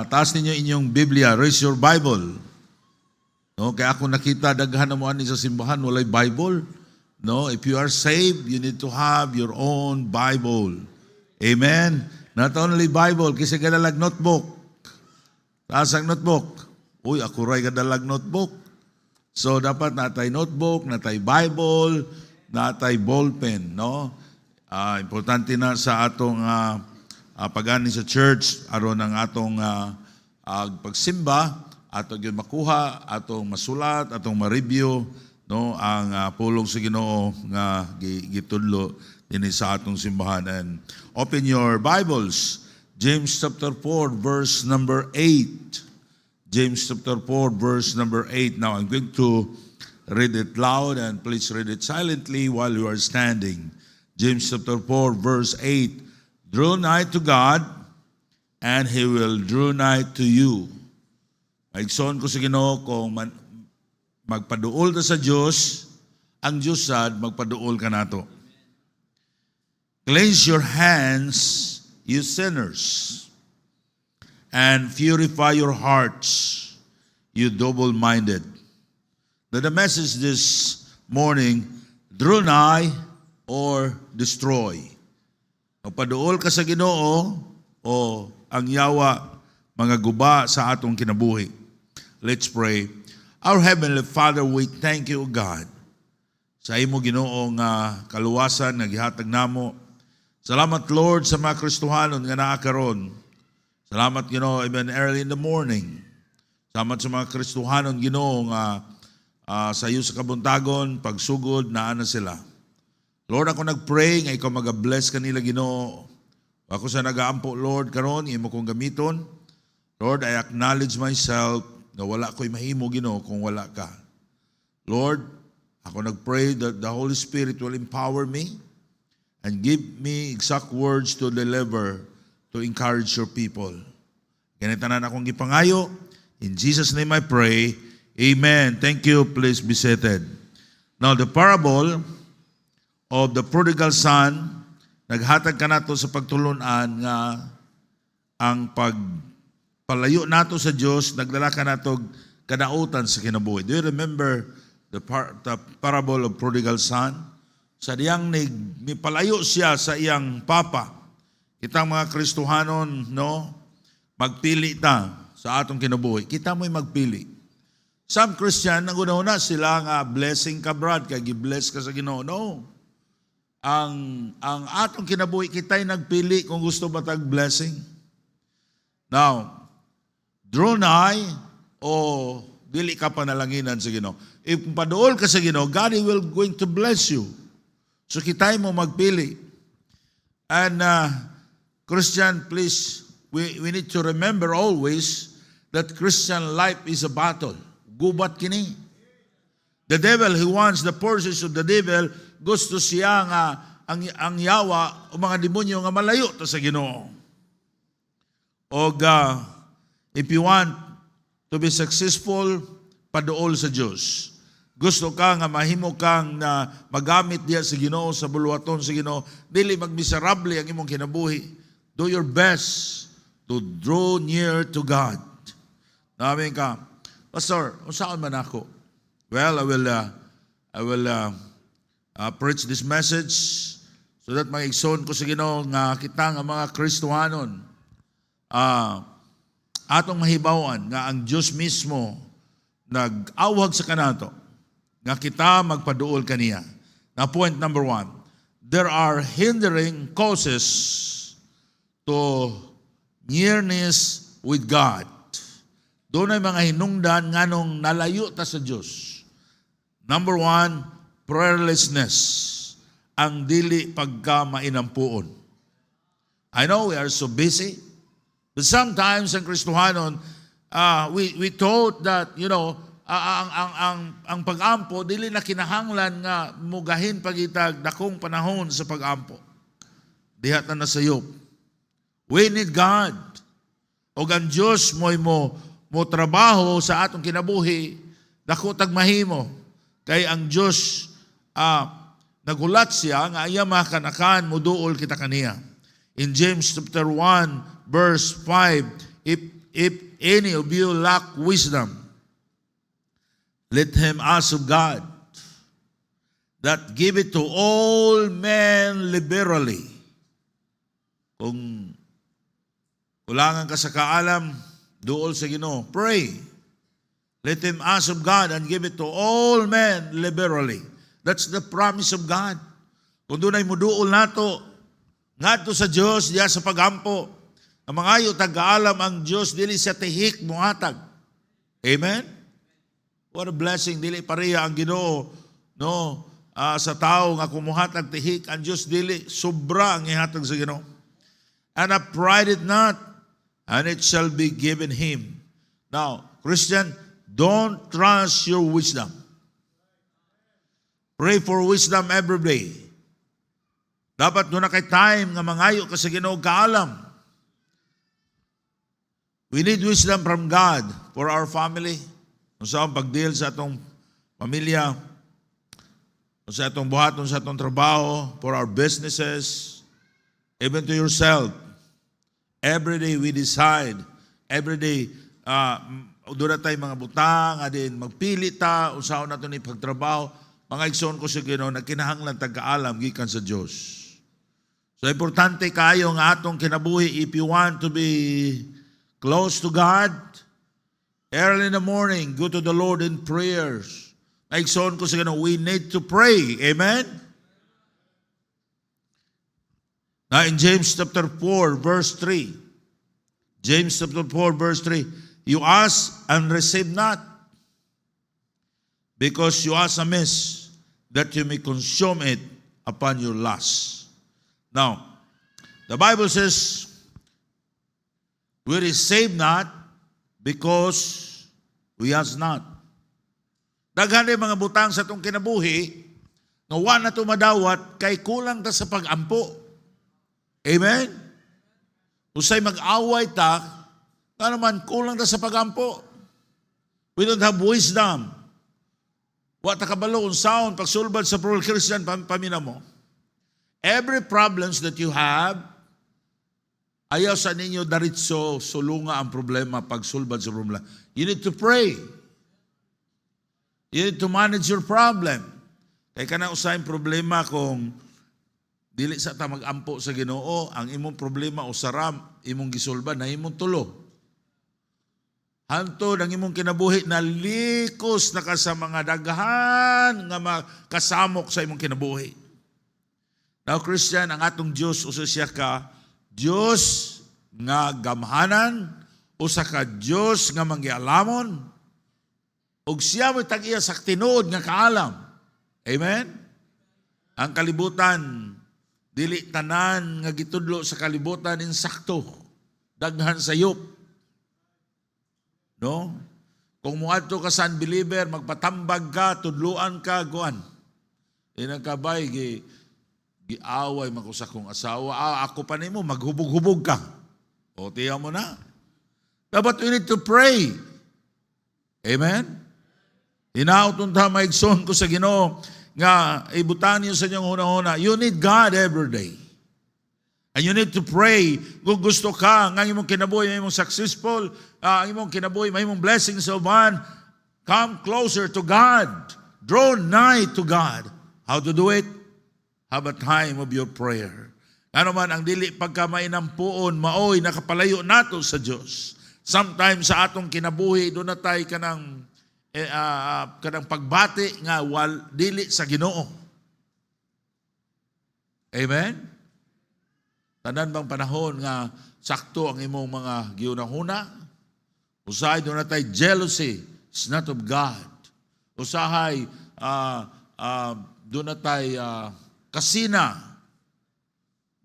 taas ninyo inyong Biblia. Raise your Bible. No, kaya ako nakita daghan mo ani sa simbahan walay Bible. No, if you are saved, you need to have your own Bible. Amen. Not only Bible, kasi kadalag notebook. Taas ang notebook. Uy, ako ray kadalag notebook. So dapat natay notebook, natay Bible, natay ballpen, no? Importante na sa atong pag-ani sa church aron ang atong pagsimba, atong gyud makuha, atong masulat, atong ma-review, no, ang pulong sa Ginoo nga gitudlo dinhi sa atong simbahan. And open your Bibles, James chapter 4 verse number 8. James chapter 4 verse number 8. Now I'm going to read it loud and please read it silently while you are standing. James chapter 4 verse 8. Draw nigh to God and He will draw nigh to you. Maigsoon ko sa Ginoo kung magpaduol ta sa Dios, ang Dios sad magpaduol ka nato. Cleanse your hands, you sinners, and purify your hearts, you double-minded. The message this morning, draw nigh or destroy. Magpaduol ka sa Ginoo o ang yawa mga guba sa atong kinabuhi. Let's pray. Our Heavenly Father, we thank you, God, sa imo Ginoo nga kaluwasan nga gihatag namo. Salamat, Lord, sa mga Kristohanon nga naa karon. Salamat, Ginoo, even early in the morning. Salamat sa mga Kristohanon, Ginoo, nga sa iyo sa kabuntagon, pagsugod, naa na sila. Lord, ako nag-pray nga ikaw mag-bless kanila, Ginoo. Ako sa nag-aampo, Lord, karon imo kong gamiton. Lord, I acknowledge myself na wala ko'y mahimo, Ginoo, kung wala ka. Lord, ako nag-pray that the Holy Spirit will empower me and give me exact words to deliver to encourage your people. Ganitanan akong gipangayo. In Jesus' name I pray. Amen. Thank you. Please be seated. Now, the parable of the prodigal son, naghatag ka nato sa pagtulunan nga ang pagpalayo nato sa Diyos, nagdala ka nato kadautan sa kinabuhi. Do you remember the parable of prodigal son? Sa diyang nipalayo siya sa iyang papa. Kitang mga Kristohanon, no, magpili ta sa atong kinabuhi. Kita mo'y magpili. Some Christian, naguna-una sila nga blessing ka, brad, kaya gi-bless ka sa Ginoo. No. Ang atong kinabuhi, kita'y nagpili kung gusto ba tag-blessing. Now, draw nigh o dili ka panalanginan sa Ginoo. If paduol ka sa Ginoo, God will going to bless you. So kitay mo magpili. And Christian, please, we need to remember always that Christian life is a battle. Gubat kini. The devil, he wants the forces of the devil, gusto siya nga ang yawa o mga demonyo nga malayo ta sa Ginoo. O if you want to be successful, paduol sa Diyos. Gusto ka nga mahimo kang na magamit diya sa Ginoo, sa buluhaton sa Ginoo, dili magmiserable ang imong kinabuhi. Do your best to draw near to God. Namin ka, Pastor, saan man ako? Well, I will preach this message so that maigsoon ko sa Ginoo nga kita nga mga Kristohanon atong mahibawan nga ang Diyos mismo nag-awhag sa kanato nga kita magpaduol kaniya. Now, point number 1, there are hindering causes to nearness with God. Doon ay mga hinungdan nganong nalayo ta sa Diyos. Number 1, prayerlessness, ang dili pagka mainampuon. I know we are so busy, but sometimes ang Kristohanon, we thought that, you know, ang pag-ampo, dili na kinahanglan nga mugahin pagitag dakong panahon sa pag-ampo. Diha ta na sayop. We need God. O ang Diyos mo trabaho sa atong kinabuhi, dako tag mahimo. Kay ang Diyos, nagulat siya, nga iya makanakan, muduol kita kaniya. In James chapter 1, verse 5, if if any of you lack wisdom, let him ask of God, that give it to all men liberally. Kung kulangan ka sa kaalam, duol sa Ginoo, pray. Let him ask of God and give it to all men liberally. That's the promise of God. Kung dunay muduol nato, ngadto sa Dios diya sa pagampo, ang mangayo tag-aalam ang Dios dili sa tihik muhatag. Amen? What a blessing, dili pareha ang Ginoo, no? Sa tao nga kumuhatag tihik, ang Dios dili sobra ang ihatag sa Ginoo. And upbraid it not, and it shall be given him. Now, Christian, don't trust your wisdom. Pray for wisdom every day. Dapat doon na kay time nga mangayo ka sa Ginoo kaalam. We need wisdom from God for our family. Kung saan pag-deal sa atong pamilya, kung sa atong buhaton sa atong trabaho, for our businesses, even to yourself. Every day we decide, every day, doon na tayo mga butang, adin magpili ta, usaon nato ni pagtrabaho, mga igsoon ko sa Ginoo, nagkinahanglan tagkaalam, gikan sa Diyos. So, importante kayo nga atong kinabuhi, if you want to be close to God, early in the morning, go to the Lord in prayers. Naigsoon ko sa Ginoo, we need to pray. Amen? Now in James chapter 4, verse 3, James chapter 4, verse 3, you ask and receive not, because you ask amiss, that you may consume it upon your lust. Now, the Bible says, we receive not because we ask not. Daghan mga butang sa itong kinabuhi, nga wa na ito madawat, kay kulang ta sa pag-ampo. Amen? Usay mag-away ta, nga naman kulang ta sa pag-ampo. We don't have wisdom. Wa ta kabalo unsaon pagsulbad sa plural Christian pamina mo. Every problems that you have, ayaw sa ninyo daritso sulunga ang problema pagsulbad sa problema. You need to pray. You need to manage your problem. Kaya ka na usahin problema kung dili sa ta mag-ampo sa Ginoo, ang imong problema o saram, imong gisulbad na imong tulo. Hantod ang imong kinabuhi na likos na ka sa mga daghan nga makasamok sa imong kinabuhi. Now, Christian, ang atong Diyos, usa siya ka Diyos nga gamhanan, usa ka Diyos nga manggialamon, ug siya mo tag-iya sa tinuod nga kaalam. Amen? Ang kalibutan, dili tanan nga gitudlo sa kalibutan insakto, daghan sayop. No? Kung muadto ka sa unbeliever, magpatambag ka, tudluan ka, guan. Inang kabay, giaway man ko sa kong asawa, ako pa nimo, maghubog-hubog ka. O, tiyaw mo na. Dapat we need to pray. Amen? Hinautong ta maigsoon ko sa Ginoo nga ibutan niyo sa inyong una-una. You need God every day. And you need to pray. Kung gusto ka, nga imong kinabuhi, imong successful, imong kinabuhi, imong blessings of man, come closer to God. Draw nigh to God. How to do it? Have a time of your prayer. Ano man, ang dili pagkamainampuon, maoy, nakapalayo nato sa Diyos. Sometimes sa atong kinabuhi, doon na tayo kanang pagbati nga dili sa Ginoo. Amen? Tanan bang panahon nga sakto ang imong mga giunahuna? Usahay doon na tayo jealousy, it's not of God. Usahay doon na tayo kasina.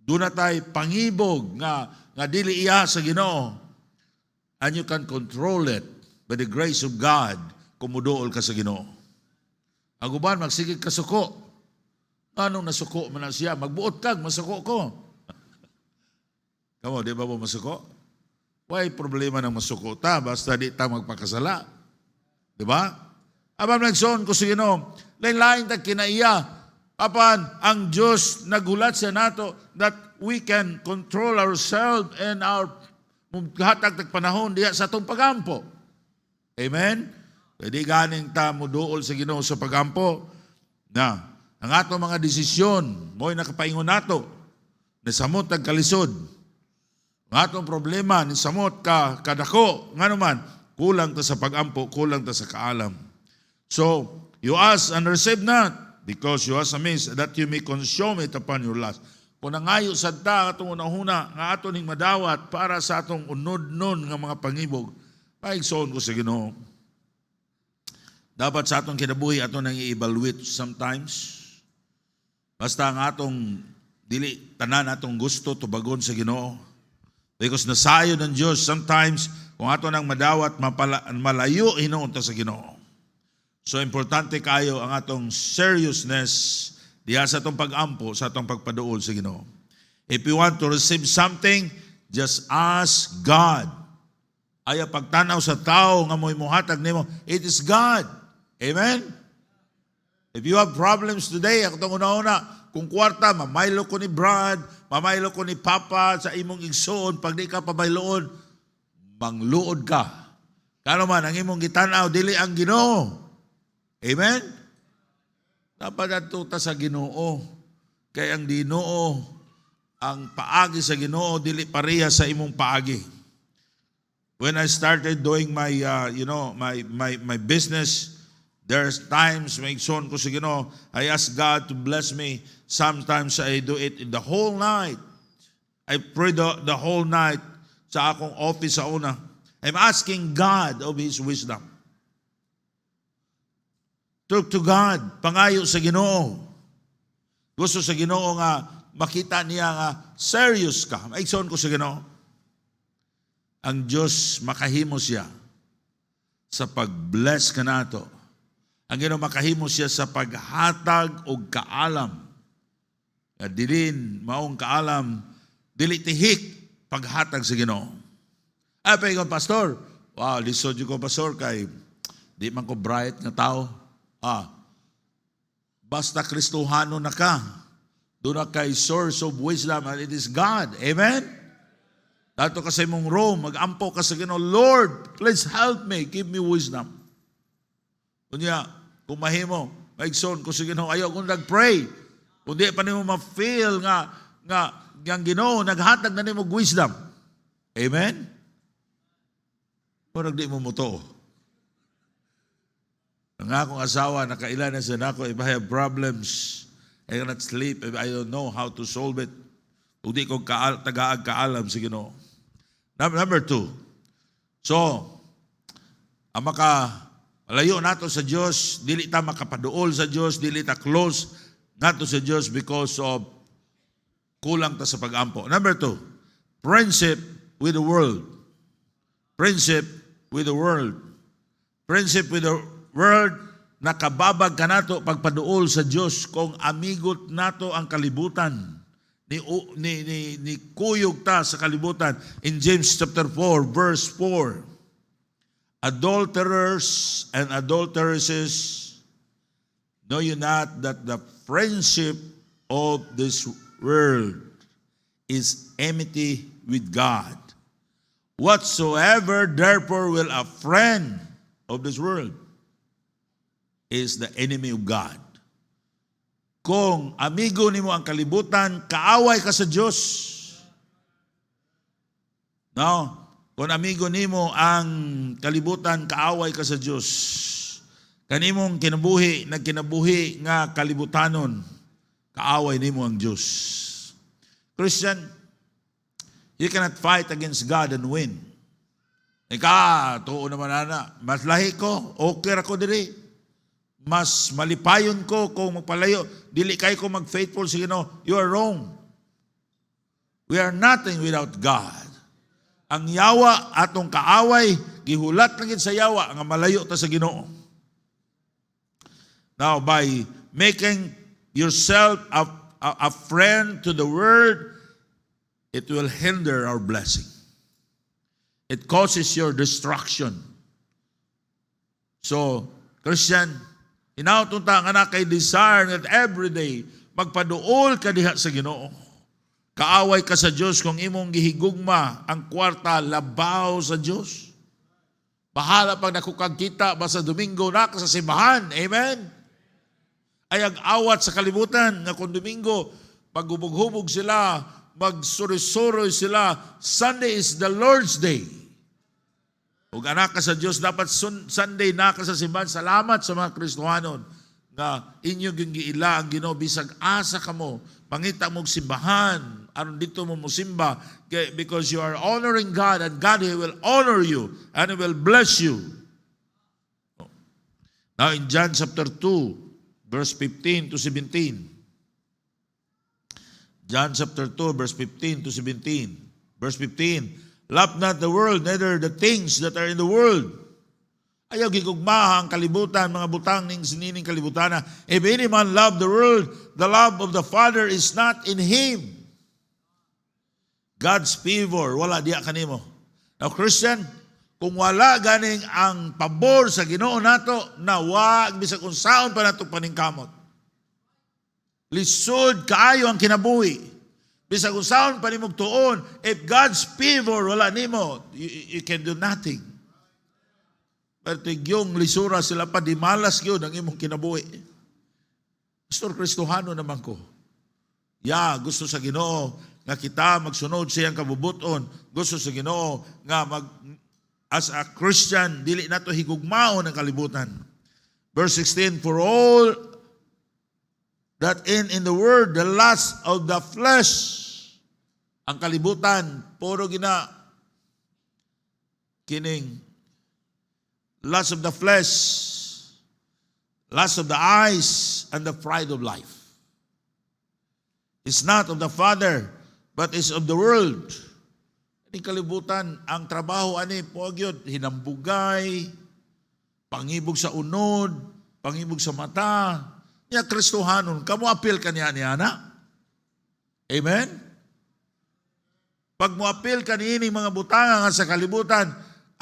Doon na tayo pangibog nga dili iya sa Ginoo. And you can control it by the grace of God kung muduol ka sa Ginoo. Ang uban, magsigig ka suko. Anong nasuko man na siya? Magbuot kag, masuko ko. Kamo, di ba mo masuko? Why problema ng masuko ta? Basta di ta magpakasala. Di ba? Abang nagsoon ko sa Ginoo, lain-lain ta kinaiya. Apan, ang Diyos nagulat siya nato that we can control ourselves and our Hatag tagpanahon diha sa atong pagampo. Amen? Pwede ganing ta muduol sa Ginoo sa pagampo na ang atong mga desisyon mo'y nakapaingon nato na samot kalisod. Ang atong problema ni samot kadako nga naman kulang ta sa pagampo, kulang ta sa kaalam. So, you ask and receive not, because you ask amiss, that you may consume it upon your lust. Kung nangayo sa ta, atong unahuna, nga aton ning madawat para sa atong unod-non nga mga pangibog, paigsoon ko sa Ginoo. Dapat sa atong kinabuhi, atong nang i-evaluate sometimes. Basta ang atong, dili, tanan atong gusto, tubagon sa Ginoo. Because nasayo ng Diyos, sometimes, kung atong nang madawat, malayo, hinuon ta sa Ginoo. So, importante kayo ang atong seriousness diha sa atong pag-ampo, sa atong pagpaduol sa Ginoo. If you want to receive something, just ask God. Ayaw pagtanaw sa tao nga mo'y muhatag nimo, it is God. Amen? If you have problems today, ako itong una-una, kung kwarta, mamaylo ko ni Brad, mamaylo ko ni Papa sa imong igsoon, pag di ka pabayloon, mangluod ka. Kano man, ang imong gitanaw, dili ang Ginoo. Amen? Dapat ato ta sa Ginoo. Kaya ang Ginoo, ang paagi sa Ginoo, dili pareha sa imong paagi. When I started doing my, my business, there's times, may son ko sa Ginoo, I ask God to bless me. Sometimes I do it in the whole night. I pray the whole night sa akong office sa una. I'm asking God of His wisdom. Talk to God, pangayo sa Ginoo. Gusto sa Ginoo nga makita niya nga serious ka. Maigsoon ko sa Ginoo. Ang Diyos makahimo siya sa pag-bless ka nato. Ang Ginoo makahimo siya sa paghatag og kaalam. Dilin maong kaalam, dili tihik paghatag sa Ginoo. Ay paingon pastor. Wow, lisod ko pastor kay di man ko bright nga tao. Basta Kristohano na ka, doon na kay source of wisdom, and it is God. Amen? Dato ka sa imong room, mag-ampo ka sa Ginoo, Lord, please help me, give me wisdom. Kunya, kung mahimo, maigsoon ko sa Ginoo, ayaw kong nag-pray. Kung di pa nimo ma-feel nga ang Ginoo, naghatag na nimo wisdom. Amen? Parang di mo muto. Ang akong asawa, nakailan na siya nako, if I have problems, I cannot sleep, if I don't know how to solve it, kung di ko tagaag kaalam sa Ginoo. Number 2. So, ang makalayo nato sa Diyos, dili ta makapaduol sa Diyos, dili ta close nato sa Diyos because of kulang ta sa pag-ampo. Number 2, friendship with the world. Friendship with the world. Friendship with the world, nakababag ka nato pagpaduol sa Diyos kung amigot nato ang kalibutan. Ni kuyog ta sa kalibutan. In James chapter 4, verse 4, adulterers and adulteresses, know you not that the friendship of this world is enmity with God? Whatsoever therefore will a friend of this world is the enemy of God. Kung amigo nimo ang kalibutan, kaaway ka sa Diyos. No? Kung amigo nimo ang kalibutan, kaaway ka sa Diyos. Kanimong nagkinabuhi nga kalibutanon, kaaway nimo ang Diyos. Christian, you cannot fight against God and win. Tuo naman ana, mas lahi ko, okay ako diri. Mas malipayon ko kung magpalayo. Dili kay ko mag-faithful sa Ginoo. You are wrong. We are nothing without God. Ang yawa atong kaaway, gihulat lang sa yawa, nga malayo ta sa Ginoo. Now, by making yourself a friend to the world, it will hinder our blessing. It causes your destruction. So, Christian, inautunta nga na kay desire that every day magpaduol ka diha sa Ginoo. Kaaway ka sa Diyos kung imong gihigugma ang kwarta labaw sa Diyos. Bahala pag nakukagkita basta Domingo na ka sa simbahan. Amen? Ay awat sa kalibutan na kung Domingo, pag hubog-hubog sila, magsuri-suroy sila, Sunday is the Lord's Day. Kung anak ka sa Diyos, dapat Sunday na ka sa simbahan. Salamat sa mga Kristohanon nga inyong giila ang Ginoo bisag asa ka mo, pangita mong simbahan, aron dito mo musimba, because you are honoring God, and God, He will honor you, and He will bless you. Now in John chapter 2, verse 15 to 17. John chapter 2, verse 15 to 17. Verse 15, love not the world, neither the things that are in the world. Ayaw gigugmaha ang kalibutan, mga butang ning sinining kalibutan na, if any man love the world, the love of the Father is not in him. God's favor, wala diya kanimo. Now Christian, kung wala ganing ang pabor sa Ginoo nato, na wag bisag unsaon pa nato paningkamot. Lisod kaayo ang kinabuhi. Bisag unsaon pa nimong tuon, if God's favor wala nimo, you can do nothing. Pero yung lisura sila pa, di malas yun ang imong kinabuhi. Pastor Kristohano naman ko. Gusto sa Ginoo nga kita magsunod siyang kabubuton. Gusto sa Ginoo nga as a Christian, dili nato higugmaon ang kalibutan. Verse 16, for all that in the word, the lust of the flesh, ang kalibutan, puro kining lust of the flesh, lust of the eyes, and the pride of life. It's not of the Father, but is of the world. Ini kalibutan, ang trabaho ani pogyod, hinambugay, pangibog sa unod, pangibog sa mata. Niya Kristohanon, kamo apil kaniya niya na. Amen? Pag mo apil kaniini mga butanga nga sa kalibutan,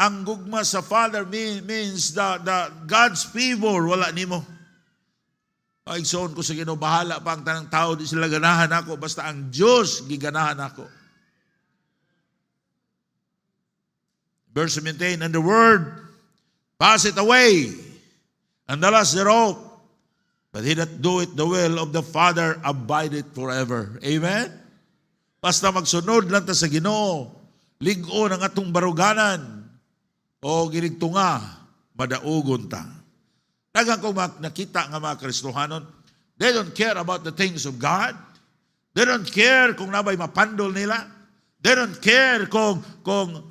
ang gugma sa Father means the God's favor, wala nimo. Ay, igsoon ko sa Ginoo, bahala pa ang tanang tao, di sila ganahan ako, basta ang Diyos giganahan ako. Verse 17, and the word passeth away, and the lust thereof, but he that doeth the will of the Father abideth forever. Amen? Basta magsunod lang ta sa Ginoo, ligon ang atong baruganan, o ginigtunga, madaugon ta. Daghang kong nakita nga mga Kristohanon, they don't care about the things of God. They don't care kung nabay mapandol nila. They don't care kung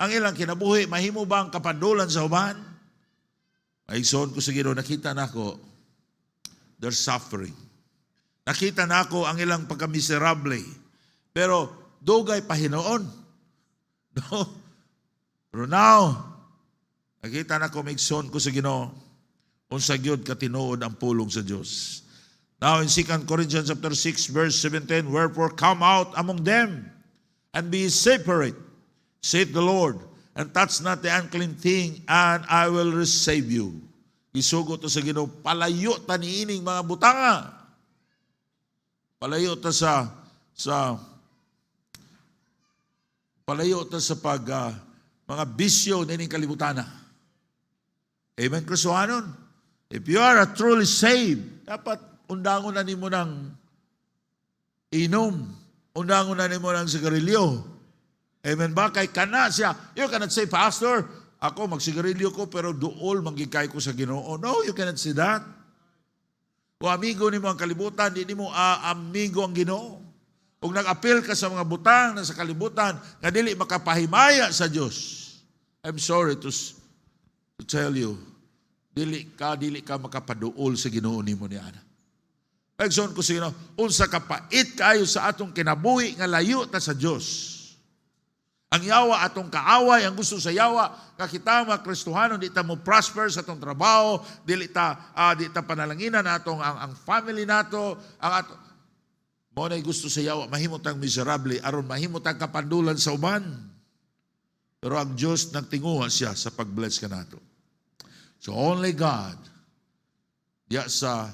ang ilang kinabuhi, mahimo ba ang kapandulan sa uban. Ay son ko sa Ginoo, nakita na ako, their suffering. Nakita na ako ang ilang pagkamiserable. Pero dugay pahinoon. No? Pero now, nakita na ko, maigsoon ko sa Ginoo, unsa gyud katinuod ang pulong sa Dios. Now in 2 Corinthians chapter 6 verse 17, wherefore come out among them and be separate, saith the Lord, and touch not the unclean thing, and I will receive you. Isugo to sa Ginoo, palayo ta niining mga butanga. Palayo ta sa mga bisyo niining kalibutana. Amen, Kristohanon? If you are truly saved, dapat undangon na nimo ng inom. Undangon na nimo ng sigarilyo. Amen ba? Kay kana siya. You cannot say, Pastor, ako magsigarilyo ko pero duol manggikay ko sa Ginoo. No, you cannot say that. O amigo nimo ang kalibutan, di nimo amigo ang Ginoo. Kung nag-apil ka sa mga butang na sa kalibutan, nga dili makapahimaya sa Dios, I'm sorry to tell you, dili ka makapaduol sa Ginoo nimo niana. Pagson ko sa Ginoo, unsa ka pait kayo sa atong kinabuhi nga layo ta sa Dios. Ang yawa atong kaaway, ang gusto sa yawa, kakita mga Kristohanon, di ta mo prosper sa atong trabaho, di ta panalanginan atong ang family nato, ang ato mo na gusto sa yawa, mahimutang miserable, aron mahimutang kapandulan sa uban. Pero ang Diyos nagtinguha siya sa pag-bless ka nato. So only God, diya sa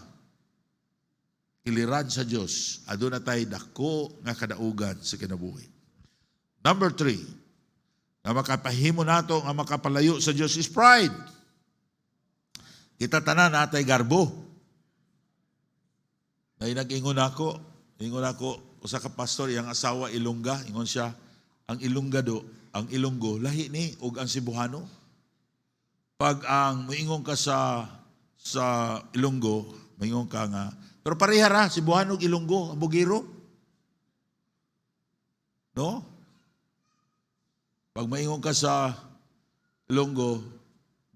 iliran sa Dios, aduna tay dako nga kadaugan sa kinabuhi. Number 3, nga makapahimo nato nga makapalayo sa Dios is pride. Kita tanan natay garbo. Nay nag-ingon ako usa ka pastor iyang asawa Ilongga, ingon siya, ang Ilonggo lahi ni ug ang Cebuano. Pag ang moingon ka sa Ilonggo, moingon ka nga, pero pareha ra Cebuano ug Ilonggo, ang Bugiro. No? Pag moingon ka sa Ilonggo,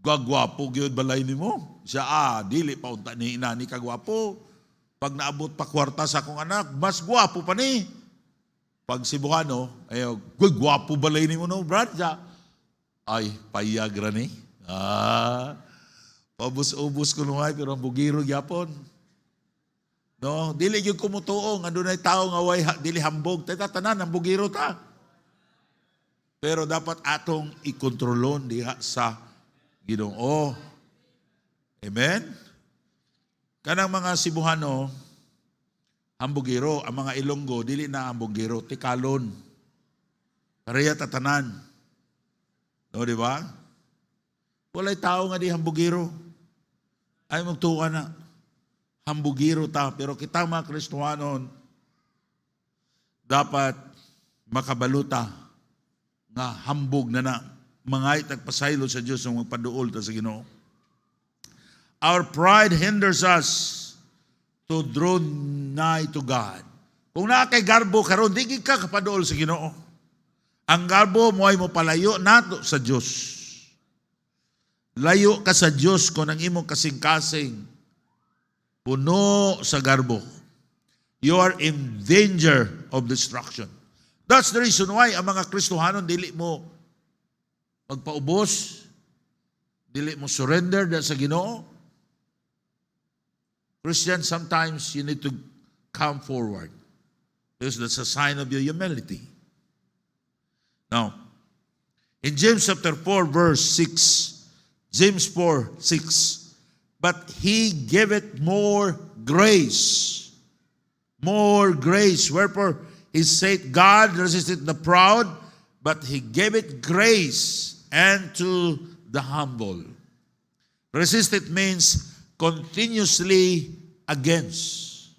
gagwapo gyud balay nimo. Siya dili pa unta ni inani ka gwapo. Pag naabot pa kwarta sa akong anak, mas gwapo pa ni. Pag Cebuano, ayo, gwapo balay nimo no, brad. Ay, payag ra ni. Pabus-ubos ko lumay, pero ang Bugiro gyapon. No, dili gyud kumutuo nga dunay tawo nga way dili hambog, tanan ang Bugiro ta. Pero dapat atong ikontrolon diha sa Ginoo. Amen. Kanang mga Cebuano, hambugiro, ang mga Ilonggo, dili na hambugiro, tikalon. Pareha tatanan. No, di ba? Walay tao nga di hambugiro. Ay magtuwa na. Hambugiro ta. Pero kita mga Kristohanon, dapat makabaluta nga hambog na mga itagpasaylo sa Diyos ang magpaduol ta sa Ginoo. Our pride hinders us to draw nigh to God. Kung naa kay garbo karon, di ka kapaduol sa Ginoo. Ang garbo mo ay mo palayo nato sa Dios. Layo ka sa Dios kung ang imong kasing-kasing puno sa garbo. You are in danger of destruction. That's the reason why ang mga Kristohanon dili mo magpaubos, dili mo surrender sa Ginoo. Christian, sometimes you need to come forward because that's a sign of your humility. Now, in James chapter 4, verse 6, James 4, 6, but he giveth more grace. More grace. Wherefore, he said, God resisteth the proud, but he giveth grace unto the humble. Resist it means continuously against.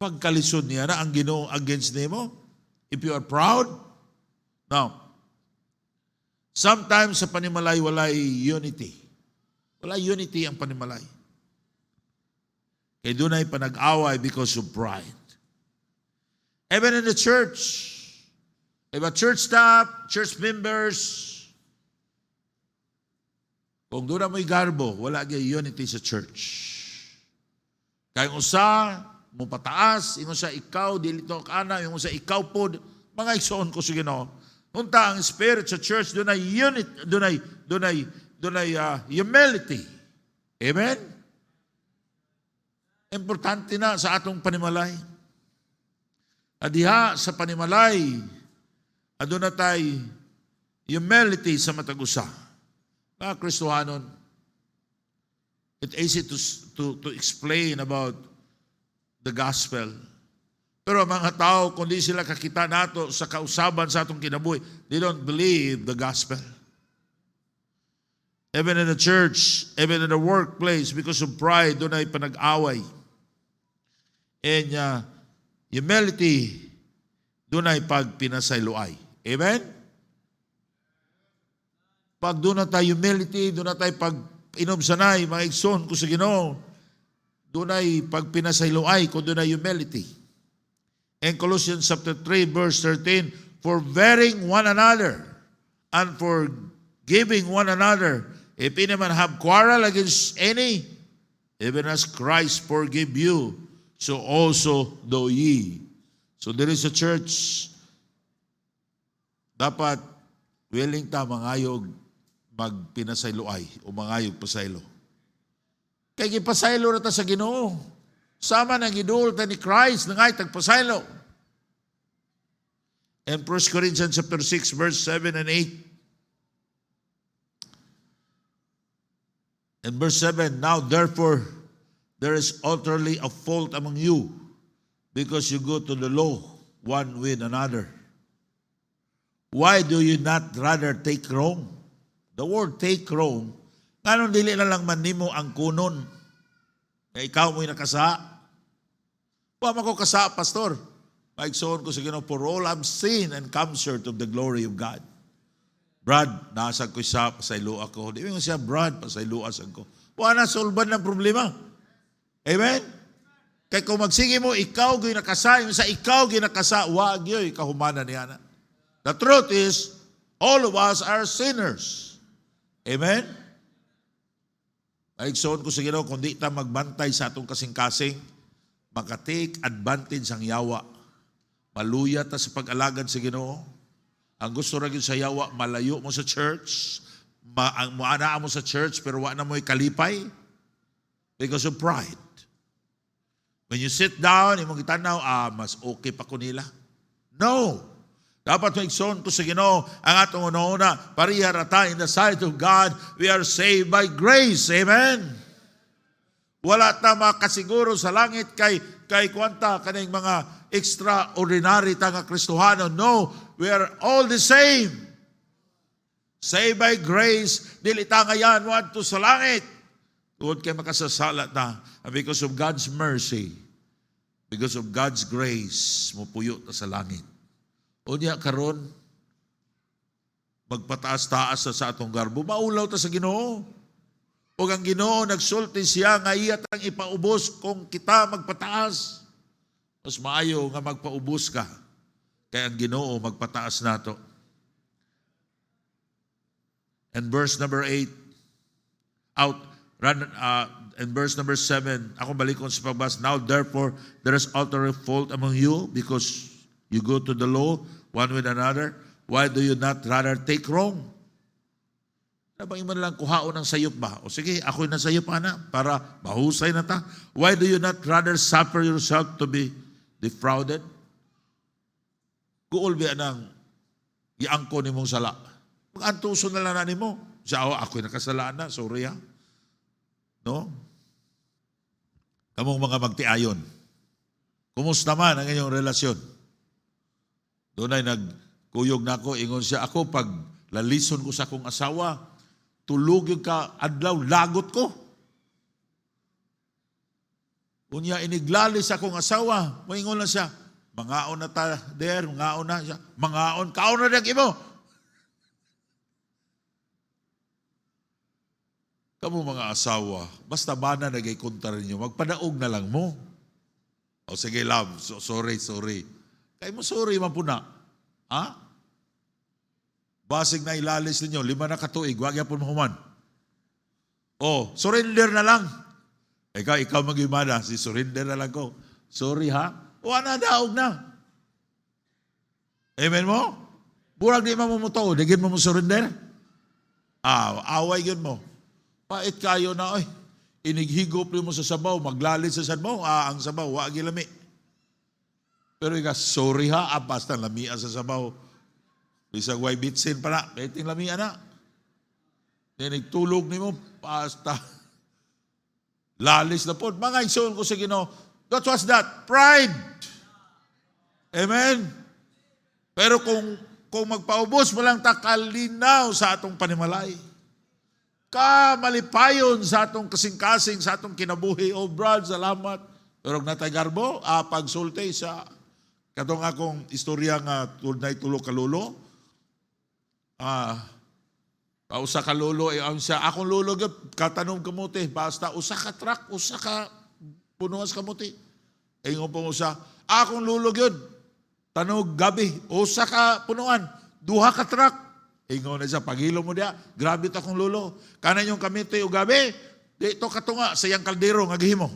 Pagkalisod niya na ang Ginoo against nimo. If you are proud. Now, sometimes sa panimalay walay unity. Wala unity ang panimalay. Kaya doon ay panag-away because of pride. Even in the church, if a church staff, church members, kung doon na mo'y garbo, wala gyud unity sa church. Kaya yung usa, mo pataas, yung usa ikaw, dili to kana, yung usa ikaw po, mga igsoon ko sa Ginoo. Unta ang spirit sa church, doon ay unity, doon ay humility. Amen? Importante na sa atong panimalay. Adiha sa panimalay, aduna tay humility sa matag usa. Mga Kristohanon, it's easy to explain about the gospel. Pero mga tao, kung di sila kakita nato sa kausaban sa atong kinabuhi, they don't believe the gospel. Even in the church, even in the workplace, because of pride, doon ay panag-away. And humility, doon ay pagpinasayloay. Amen? Pag doon na tayo humility, doon na tayo pag-inom sanay, mga igsoon ko sa Ginoo, doon ay pagpinasayloay kung doon ay humility. In Colossians chapter 3, verse 13, forbearing one another and forgiving one another, if any man have quarrel against any, even as Christ forgive you, so also do ye. So there is a church, dapat willing ta mangayog magpinasayloay o mangayog pasaylo. Kaya gipasaylo na ta sa Ginoo. Sama ng idol ta ni Christ nangay tagpasaylo. And 1 Corinthians chapter 6 verse 7 and 8. And verse 7, now therefore there is utterly a fault among you, because you go to the law one with another. Why do you not rather take Rome? The word take Rome, ngayon dili na lang man nimo ang kunon. Kaya ikaw mo'y nakasa. Wa man ko kasa, pastor. Maigsoon ko sa Ginoo, for all I've sinned and come short of the glory of God. Brad, nasa ko siya, pasaylo ako. Di mo siya, Brad, pasaylo ako. Wala na solban ng problema. Amen? Kaya kung magsige mo, ikaw ginakasa, yung sa ikaw ginakasa, wag yun, kahumanan niya na. The truth is, all of us are sinners. Amen? Maigsoon ko sa Ginoo, kung di ta magbantay sa atong kasing-kasing, makatake advantage ang yawa. Maluya ta sa pag-alagad sa Ginoo. Ang gusto rin sa yawa, malayo mo sa church, muanaan mo sa church, pero wala na mo'y kalipay because of pride. When you sit down, imong gitanaw, mas okay pa ko nila. No. Dapat maigsoon ko sa Ginoo, ang atong una-una, pariharata in the sight of God, we are saved by grace. Amen? Wala ta makasiguro sa langit kay kwanta kaning mga extraordinary ta nga Kristohano. No, we are all the same. Saved by grace, dili ta ngayan wadto sa langit. Tungod kay makasasala ta, because of God's mercy, because of God's grace, mupuyo ta sa langit. Unya karon magpataas-taas sa atong garbo, maulaw ta sa Ginoo. O ang Ginoo nagsulti siya nga iya tang ipaubos kung kita magpataas. Mas maayo nga magpaubos ka kaya ang Ginoo magpataas nato. And verse number 8 and verse number 7, ako balikon sa pagbas. Now therefore there is utterly fault among you, because you go to the law one with another. Why do you not rather take wrong? Nabang iman lang kuhaon ng sayop ba? O sige, ako'y nasayop ana para mahusay na ta. Why do you not rather suffer yourself to be defrauded? Guol ba nang iangko ni mong sala? Mag-antuso na lang na ni mo. Siya, ako'y nakasalaan na, sorry ha. No? Kamong mga magtiayon. Kumusta man ang inyong relasyon? Doon ay nagkuyog na ako, ingon siya, ako pag lalison ko sa akong asawa, tulog yung ka adlaw, lagot ko. Unya iniglalis akong asawa, moingon lang siya, mangaon na ta der, mangaon na siya, mangaon, kaon na dag imo. Kamu mga asawa, basta ba na nagay-kunta rin nyo, magpadaog na lang mo. O sige love, sorry. Kaya mo sorry man po na. Ha? Basig na ilalis ninyo, 5 na katuig, wag yan po mahuman. O, surrender na lang. Ikaw mag-imana, si surrender na lang ko. Sorry ha? Wala na, daog na. Amen mo? Burag di mamumuto, digin mo surrender? Away yun mo. Pait kayo na, inighigop mo sa sabaw, maglalis sa sabaw, ang sabaw, wag ilami. Pero sorry ha, basta lamia sa sabaw. Bisag way bitsin pa na, pwedeng lamia na. Nagtulog ni mo, basta lalis na po. Mga igsoon ko sa Ginoo, that was that, pride. Amen? Pero kung magpaubos mo lang takalinaw sa atong panimalay, kamalipayon sa atong kasing-kasing, sa atong kinabuhi, Brad, salamat. Pero natay garbo, pagsulti sa katong akong istorya nga tunay tulo kalulo. Usa ka lulo, siya, akong lulo, katanom kamuti, basta usa ka truck, usa ka punuas kamuti. Ingon pong usa, akong lulo yun, tanog gabi, usa ka punuan, 2 ka truck. Ingon na siya, paghilo mo diya, grabe ito akong lulo. Kanan yung kamiti o gabi, dito katunga, sa iyang kaldero, ngagihimo.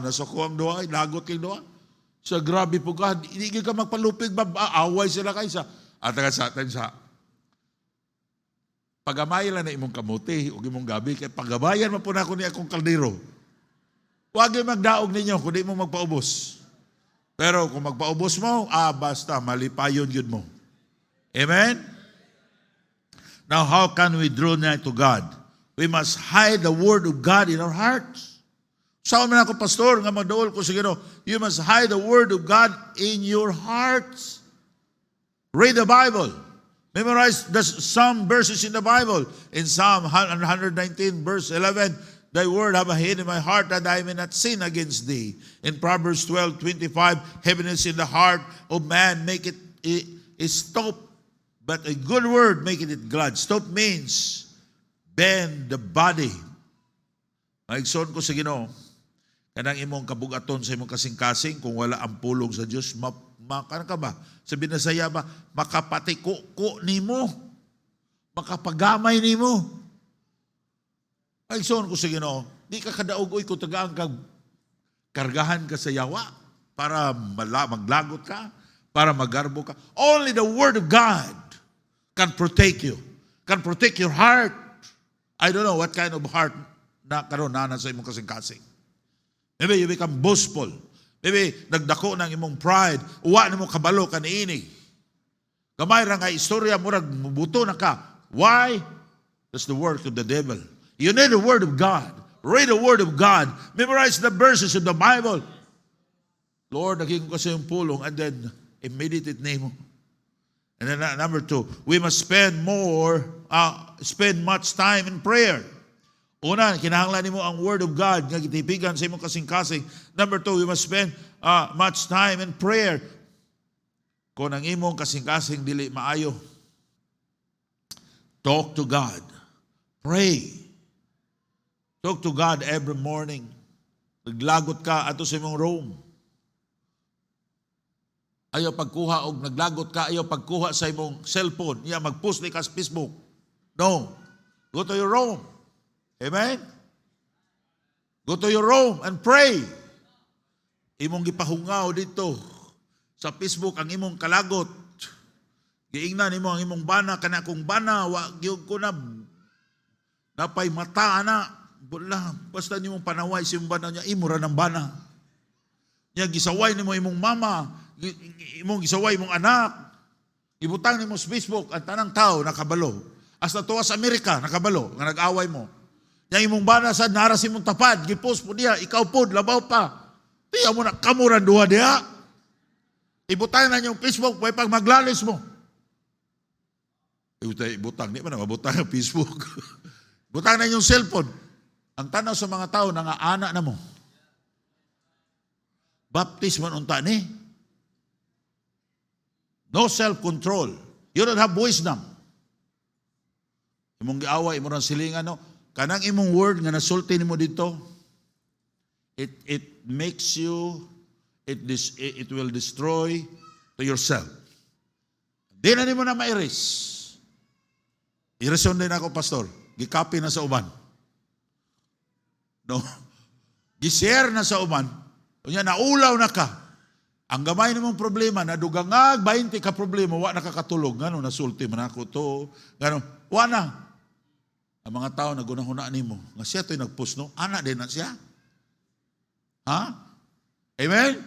Nasuko ang doa, lagot kang doa. Sa grabe po ka, hindi ka magpalupig, away sila kayo sa, at sa atin sa, pagamay lang na imong kamuti, o imong gabi, kaya pagabayan mo po na ako ni akong kaldero. Huwag yung magdaog ninyo, kung di mo magpaubos. Pero kung magpaubos mo, basta, malipayon yun mo. Amen? Now, how can we draw nigh to God? We must hide the Word of God in our hearts. Saan man ako, pastor, nga magdaol ko sa Ginoo, you must hide the Word of God in your hearts. Read the Bible. Memorize some verses in the Bible. In Psalm 119, verse 11, thy word have I hid in my heart that I may not sin against thee. In Proverbs 12:25, heaviness in the heart of man make it stop, but a good word maketh it glad. Stop means bend the body. Maigsoon ko sa Ginoo, kanang imong kabugaton sa imong kasing-kasing, kung wala ang pulong sa Diyos, kanang ka ba? Sa Binasaya ba? Makapatiko nimo. Makapagamay nimo. Maigsoon ko sa Ginoo, di ka kadaog-oy kung tagaan ka, kargahan ka sa yawa para maglagot ka, para magarbo ka. Only the Word of God can protect you, can protect your heart. I don't know what kind of heart na karon na sa imong kasing-kasing. Maybe you become boastful. Maybe nagdako ng imong pride. Uwa nimo kabalo kaniini. Gamay ra nga istorya murag mubuto na ka. Why? That's the work of the devil. You need the Word of God. Read the Word of God. Memorize the verses of the Bible. Lord, naging ko sa iyong pulong, and then meditate nimo. And then number 2, we must spend much time in prayer. Una, kinahanglan nimo ang Word of God nga gitipigan sa imong kasing-kasing. Number 2, we must spend much time in prayer. Kung ang imong kasing-kasing dili maayo, talk to God. Pray. Talk to God every morning. Naglagot ka ato sa imong room. Ayaw pagkuha og naglagot ka, ayaw pagkuha sa imong cellphone. Iya mag-post ni ka sa Facebook. No. Go to your room. Amen? Go to your room and pray. Imong gipahungaw dito sa Facebook ang imong kalagot. Giingnan nimo ang imong bana, kana kung bana, wa gyud ko na napay mata na. Basta nimong panaway sa imong bana niya, imura ng bana. Niya gisaway nimo imong mama, imong gisaway imong anak. Ibutang nimo sa Facebook, ang tanang tao nakabalo. Hasta tuwa sa Amerika, nakabalo, nga nag-away mo. Niya imong bana sa naras imong tapad, gipost po niya, ikaw po, labaw pa. Tiya mo na, kamuran duha diha. Ibutang na niyong Facebook, may pag maglalis mo. Ibutang, di ba na mabutang ang Facebook? Butang na niyong cellphone. Ang tanaw sa mga tao, nangaana na mo. Baptisman unta ni. No self-control. You don't have wisdom. Imong giaway, imong silingan, no? Kanang imong word nga nasulti nimo dito, it makes you, it will destroy to yourself. Di na nimo na ma-erase. I-reson din ako, pastor. Gikapi na sa uban. No? Gishare na sa uban. Kunya naulaw na ka. Ang gamay namang problema, nadugangag, 20 ka problema, wa nakakatulog. Ngano, nasulti man ako to. Ngano, wa na. Ang mga tao nagunahuna nimo. Nga siya to'y nagpost, no? Ana din na siya. Ha? Amen?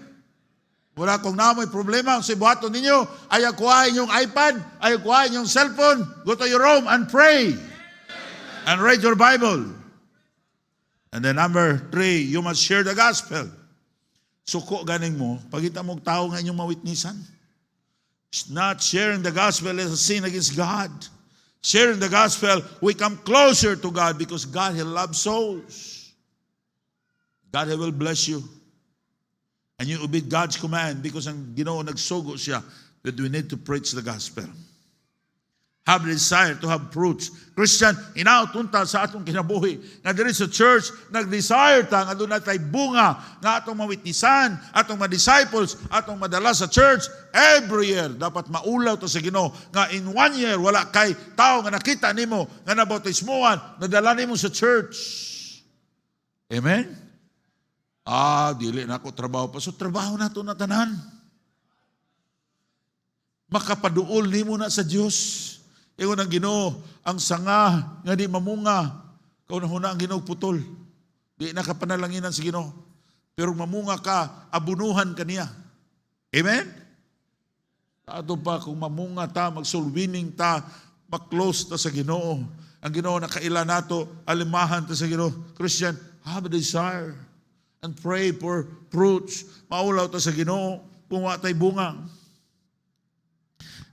Wala kung namoy problema, ang sibuhato ninyo, ay kuha inyong iPad, ay kuha inyong cellphone, go to your room and pray. And read your Bible. And then number 3, you must share the gospel. Suko ganing mo, pagita mong tao nga inyong mawitnisan. Not sharing the gospel is a sin against God. Sharing the gospel, we come closer to God because God, He loves souls. God, He will bless you. And you obey God's command because ang Ginoo nagsugo siya that we need to preach the gospel. Have the desire to have fruits. Christian, inautunta sa atong kinabuhi. Nga diri sa church, nag-desire ta, nga doon natay bunga, nga atong mawitnisan, atong ma-disciples, atong madala sa church. Every year, dapat maulaw to sa Ginoo. Nga in 1 year, wala kay tao nga nakita nimo, nga nabautismuhan, nadala nimo sa church. Amen? Dili na ako trabaho pa. So, trabaho na ito na tanan. Makapaduol nimo na sa Diyos. Ingon ang Ginoo, ang sanga nga di mamunga, kaunahuna ang Ginoo putol. Di nakapanalanginan sa Ginoo. Pero mamunga ka, abunuhan ka niya. Amen? Ato pa, kung mamunga ta, mag-soul-winning ta, mag-close ta sa Ginoo. Ang Ginoo nakaila nato, alimahan ta sa Ginoo. Christian, have a desire. and pray for fruits. Maulaw ta sa Ginoo kung wa tay bunga.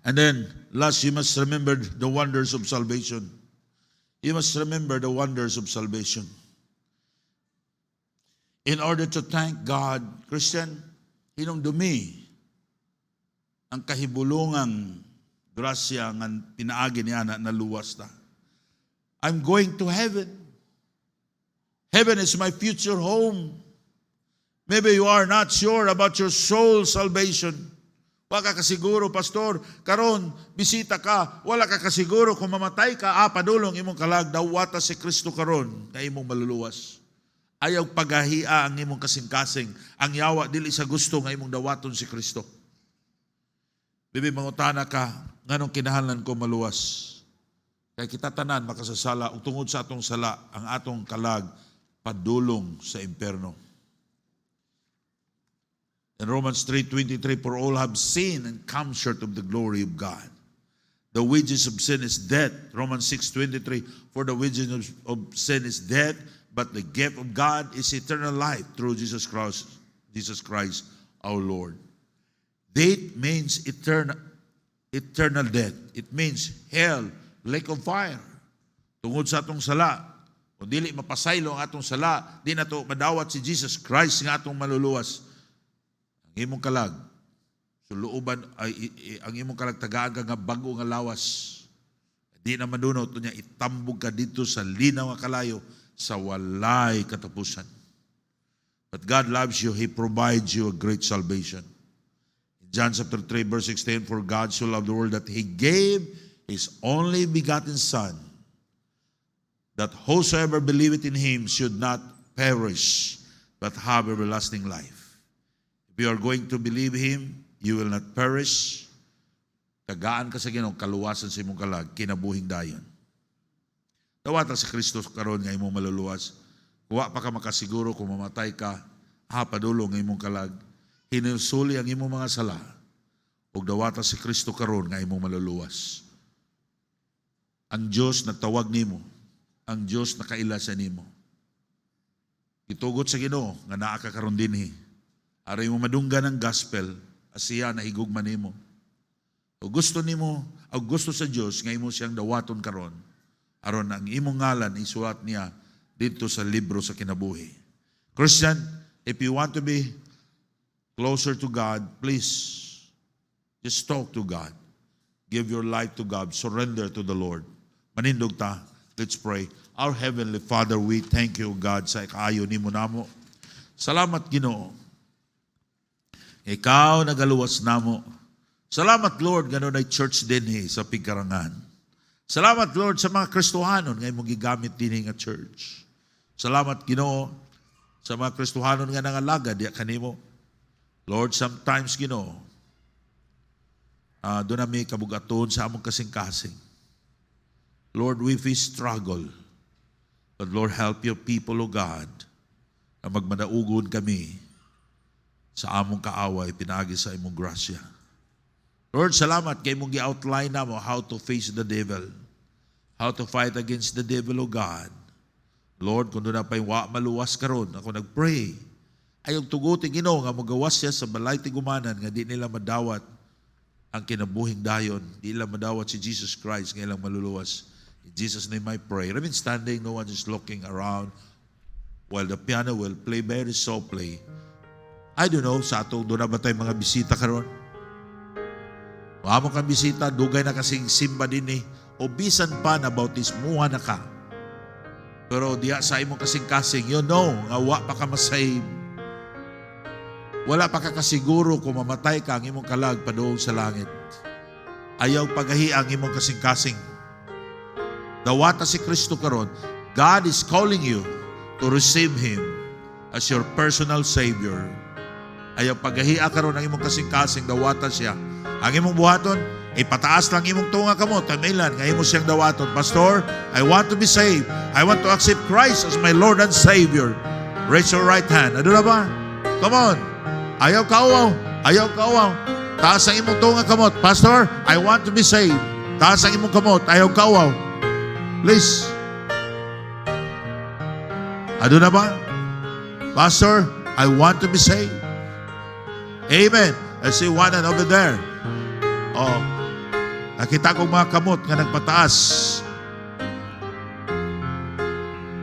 And then, last, you must remember the wonders of salvation. You must remember the wonders of salvation. In order to thank God, Christian, hinumdumi ang kahibulungang grasya nga pinaagi niya na luwas ta. I'm going to heaven. Heaven is my future home. Maybe you are not sure about your soul salvation. Wala ka kasiguro, pastor, karon bisita ka, wala ka kasiguro kung mamatay ka, padulong imong kalag, dawata si Kristo karon, na imong maluluwas. Ayaw paghahia ang imong kasing-kasing, ang yawa dili sa gusto nga imong dawaton si Kristo. Bibi mangutana ka, nganong kinahanglan ko maluwas? Kaya kita tanan makasasala, ug tungod sa atong sala, ang atong kalag padulong sa impierno. In Romans 3:23, for all have sinned and come short of the glory of God. The wages of sin is death. Romans 6:23, for the wages of sin is death, but the gift of God is eternal life through Jesus Christ our Lord. Death means eternal death. It means hell, lake of fire. Tungod sa atong sala, kung dili mapasaylo ang atong sala, di na to madawat si Jesus Christ nga atong maluluwas. Ang imong kalag, suluuban ay ang imong kalag tagaan ka nga bago nga lawas. Di na manuno to niya itambog ka dito sa linaw nga kalayo sa walay katapusan. But God loves you, He provides you a great salvation. In John chapter 3 verse 16, for God so loved the world that He gave His only begotten Son, that whosoever believeth in Him should not perish, but have everlasting life. If you are going to believe Him, you will not perish. Tagaan ka sa Ginoo, kaluwasan sa imong kalag, kinabuhing dayon. Dawata sa Kristo karon nga imong maluluwas. Kuwa pa ka makasiguro kung mamatay ka, padulong nga imong kalag. Hinusuli ang imong mga sala. Ug dawata si Kristo karon nga imong maluluwas. Ang Dios nagtawag nimo, ang Dios nakaila sa nimo. Gitugot sa Ginoo nga naa ka karon dinhi. Aray mo madunggan ang gospel, asiya na higugman nimo. O gusto nimo, o gusto sa Dios nga imo siyang dawaton karon, aron ang imong ngalan isulat niya dito sa libro sa kinabuhi. Christian, if you want to be closer to God, please just talk to God. Give your life to God. Surrender to the Lord. Manindog ta. Let's pray. Our Heavenly Father, we thank you, God, sa kaayo nimo namo. Salamat, Ginoo. Ikaw nagaluwas namo. Salamat, Lord, gano'n ay church din sa Pigkarangan. Salamat, Lord, sa mga Kristohanon nga imong gigamit din nga church. Salamat, Ginoo, sa mga Kristohanon nga nangalagad diya kanimo. Lord, sometimes, Ginoo, doon namin kabugaton sa among kasing-kasing. Lord, we face struggle. But Lord, help your people, O God, na magmanaugon kami sa among kaaway, pinagi sa imong grasya. Lord, salamat kay mong gi-outline na mo how to face the devil, how to fight against the devil, O God. Lord, kung doon na pa'y maluwas karon, ako nagpray, ayong tugutin Ginoo nga magawas siya sa balay tigumanan nga di nila madawat ang kinabuhing dayon, di nila madawat si Jesus Christ nga ilang maluluwas. In Jesus' name I pray. Remain standing, no one is looking around while the piano will play very softly. I don't know, sa atong doon na ba tayo mga bisita karon? Maamong kang bisita, dugay na kasing simba din o bisan pa na bautismuhan na ka. Pero diya sa imong kasing-kasing, you know, nga wa pa ka masave. Wala pa ka kasiguro kung mamatay ka ang imong kalag padoong sa langit. Ayaw pagahi ang imong kasing-kasing. Dawata si Kristo karon, God is calling you to receive Him as your personal Savior. Ayaw pagahia karon ang imong kasing-kasing, dawatan siya. Ang imong buhaton, ipataas lang imong tunga kamo, tamilan, nga imo siyang dawaton. Pastor, I want to be saved. I want to accept Christ as my Lord and Savior. Raise your right hand. Ano na ba? Come on. Ayaw kauaw. Ayaw kauaw. Taas ang imong tunga kamot. Pastor, I want to be saved. Taas ang imong kamot. Ayaw kauaw. Please. Ano na ba? Pastor, I want to be saved. Amen. I see one and over there. Oh, nakita kong mga kamot nga nagpataas.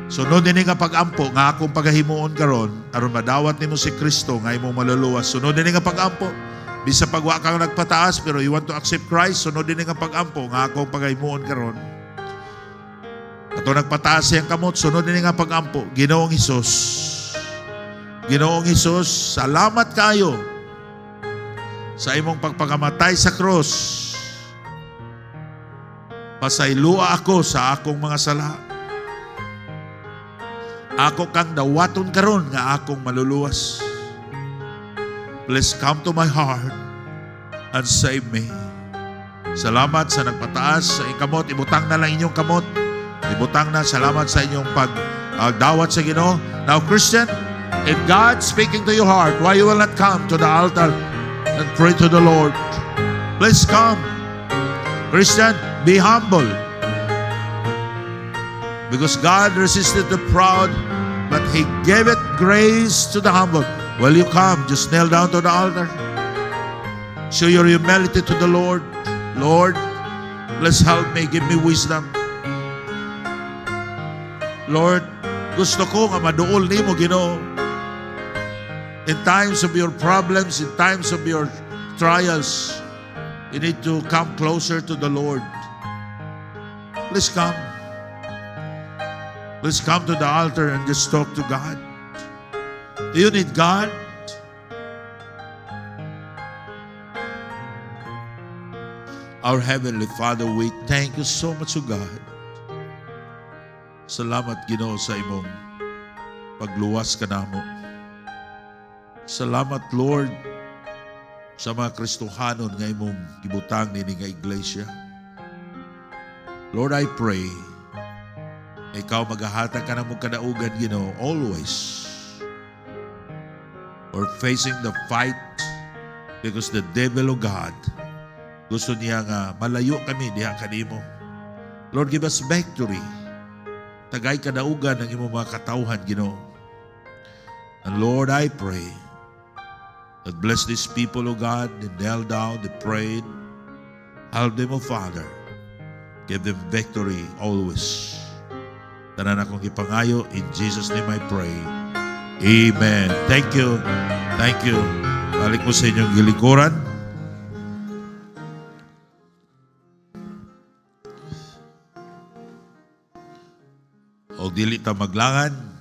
Sunod din nga pag-ampo nga akong pagahimuon karon aron madawat nimo si Kristo nga imong maluluwas. Sunod din nga pag-ampo. Bisa pagwa kang nagpataas pero you want to accept Christ, sunod din nga pag-ampo nga akong pagahimuon karon. Ato nagpataas siyang kamot, sunod din nga pag-ampo. Ginoong Hesus. Ginoong Hesus, salamat kayo sa imong pagpakamatay sa cross. Pasaylua ako sa akong mga sala. Ako kang dawaton karon nga akong maluluwas. Please come to my heart and save me. Salamat sa nagpataas sa ikamot. Ibutang na lang inyong kamot. Ibutang na. Salamat sa inyong pagdawat sa Ginoo. Now, Christian, if God speaking to your heart, why you will not come to the altar and pray to the Lord? Please come. Christian, be humble. Because God resisted the proud, but He gave it grace to the humble. Will you come? Just kneel down to the altar. Show your humility to the Lord. Lord, please help me. Give me wisdom. Lord, gusto ko nga maduol nimo, Ginoo. In times of your problems, in times of your trials, you need to come closer to the Lord. Please come. Please come to the altar and just talk to God. Do you need God? Our Heavenly Father, we thank you so much, O God. Salamat, Ginoo, sa imong pagluwas ka namo. Salamat, Lord, sa mga Kristohanon nga imong gibutang nini nga iglesia. Lord, I pray ikaw maghahatag ka ng mong kadaugan, Ginoo, always. Or facing the fight because the devil of God gusto niya nga malayo kami diha kanimo. Lord, give us victory. Tagay kadaugan ng imong mga katawhan, Ginoo. And Lord, I pray that bless these people, O God. They knelt down, they prayed. Help them, O Father. Give them victory always. Tanan akong ipangayo. In Jesus' name I pray. Amen. Thank you. Thank you. Balik mo sa inyong gilikuran. O dili ta maglangan.